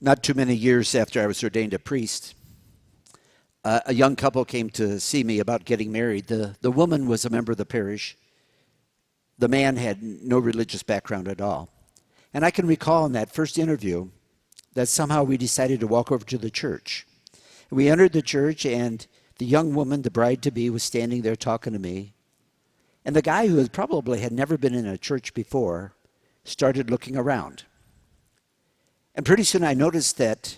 Not too many years after I was ordained a priest, a young couple came to see me about getting married. The woman was a member of the parish. The man had no religious background at all. And I can recall in that first interview that somehow we decided to walk over to the church. We entered the church, and the young woman, the bride-to-be, was standing there talking to me. And the guy, who probably had never been in a church before, started looking around. And pretty soon I noticed that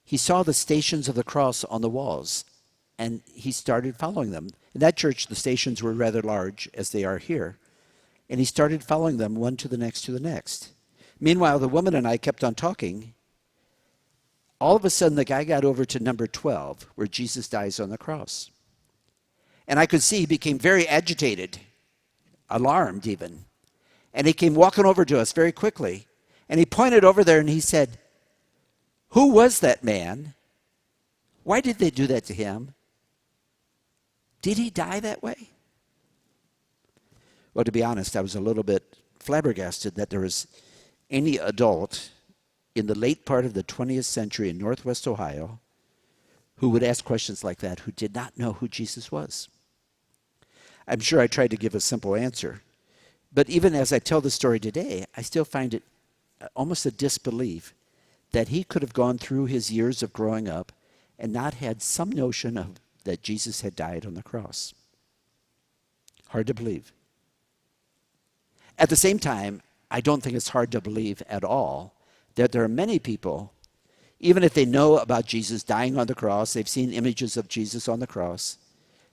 he saw the Stations of the Cross on the walls, and he started following them. In that church, the stations were rather large, as they are here, and he started following them one to the next to the next. Meanwhile, the woman and I kept on talking. All of a sudden, the guy got over to number 12, where Jesus dies on the cross. And I could see he became very agitated, alarmed even. And he came walking over to us very quickly. And he pointed over there and he said, "Who was that man? Why did they do that to him? Did he die that way?" Well, to be honest, I was a little bit flabbergasted that there was any adult in the late part of the 20th century in Northwest Ohio who would ask questions like that, who did not know who Jesus was. I'm sure I tried to give a simple answer. But even as I tell the story today, I still find it almost a disbelief that he could have gone through his years of growing up and not had some notion of that Jesus had died on the cross. Hard to believe. At the same time, I don't think it's hard to believe at all that there are many people, even if they know about Jesus dying on the cross, they've seen images of Jesus on the cross,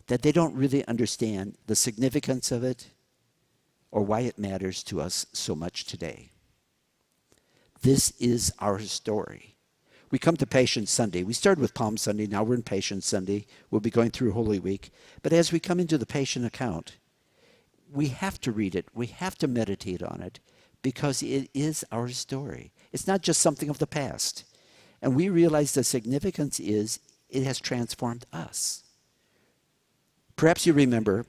that they don't really understand the significance of it or why it matters to us so much today. This is our story. We come to Passion Sunday. We started with Palm Sunday. Now we're in Passion Sunday. We'll be going through Holy Week. But as we come into the Passion account, we have to read it. We have to meditate on it because it is our story. It's not just something of the past. And we realize the significance is it has transformed us. Perhaps you remember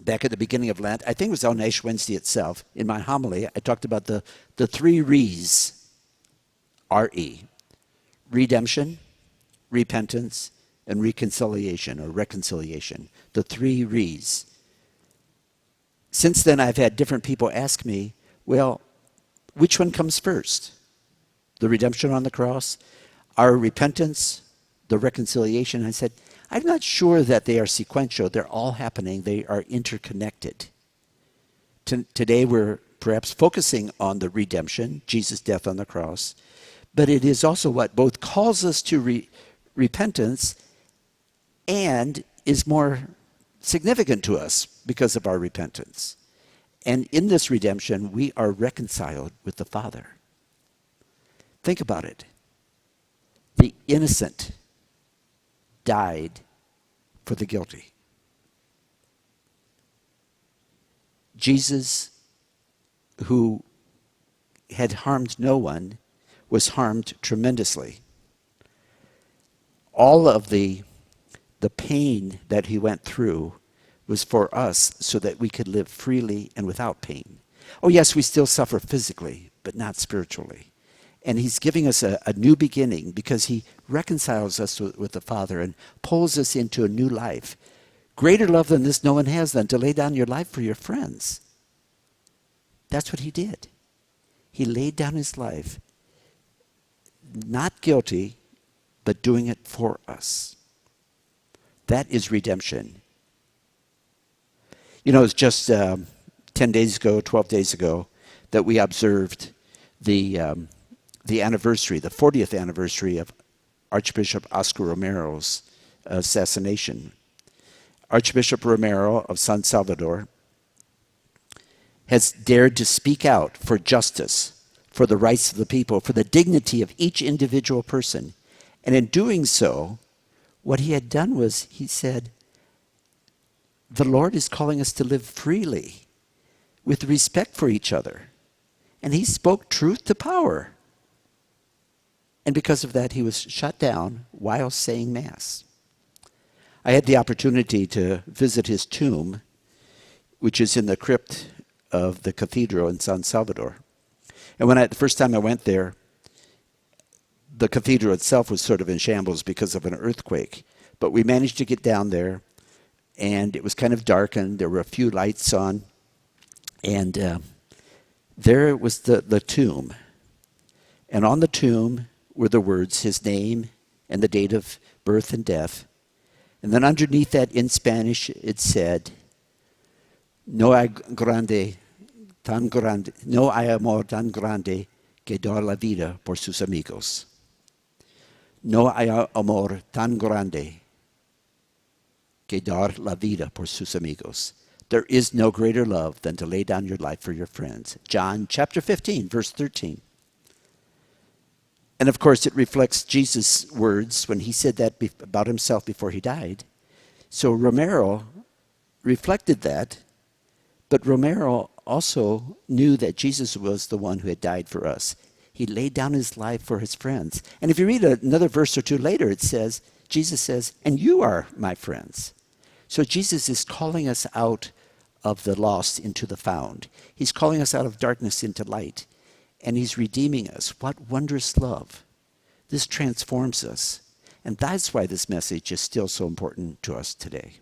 back at the beginning of Lent, I think it was on Ash Wednesday itself, in my homily, I talked about the three Re's, R-E, redemption, repentance, and reconciliation, or reconciliation, the three Re's. Since then, I've had different people ask me, well, which one comes first? The redemption on the cross, our repentance, the reconciliation? I said, I'm not sure that they are sequential. They're all happening. They are interconnected. Today we're perhaps focusing on the redemption, Jesus' death on the cross, but it is also what both calls us to repentance and is more significant to us because of our repentance. And in this redemption, we are reconciled with the Father. Think about it. The innocent died for the guilty. Jesus, who had harmed no one, was harmed tremendously. All of the pain that he went through was for us so that we could live freely and without pain. Oh yes, we still suffer physically, but not spiritually. And he's giving us a new beginning because he reconciles us with the Father and pulls us into a new life. Greater love than this no one has than to lay down your life for your friends. That's what he did. He laid down his life, not guilty, but doing it for us. That is redemption. You know, it's just 10 days ago, 12 days ago, that we observed the anniversary, the 40th anniversary of Archbishop Oscar Romero's assassination. Archbishop Romero of San Salvador has dared to speak out for justice, for the rights of the people, for the dignity of each individual person. And in doing so, what he had done was he said, the Lord is calling us to live freely with respect for each other. And he spoke truth to power. And because of that, he was shut down while saying Mass. I had the opportunity to visit his tomb, which is in the crypt of the cathedral in San Salvador. And the first time I went there, the cathedral itself was sort of in shambles because of an earthquake. But we managed to get down there, and it was kind of darkened. There were a few lights on, and there was the tomb. And on the tomb were the words, his name and the date of birth and death. And then underneath that in Spanish it said, no hay amor tan grande que dar la vida por sus amigos. No hay amor tan grande que dar la vida por sus amigos. There is no greater love than to lay down your life for your friends. John chapter 15, verse 13. And of course, it reflects Jesus' words when he said that about himself before he died. So Romero reflected that, but Romero also knew that Jesus was the one who had died for us. He laid down his life for his friends. And if you read another verse or two later, it says, Jesus says, and you are my friends. So Jesus is calling us out of the lost into the found. He's calling us out of darkness into light. And he's redeeming us. What wondrous love. This transforms us. And that's why this message is still so important to us today.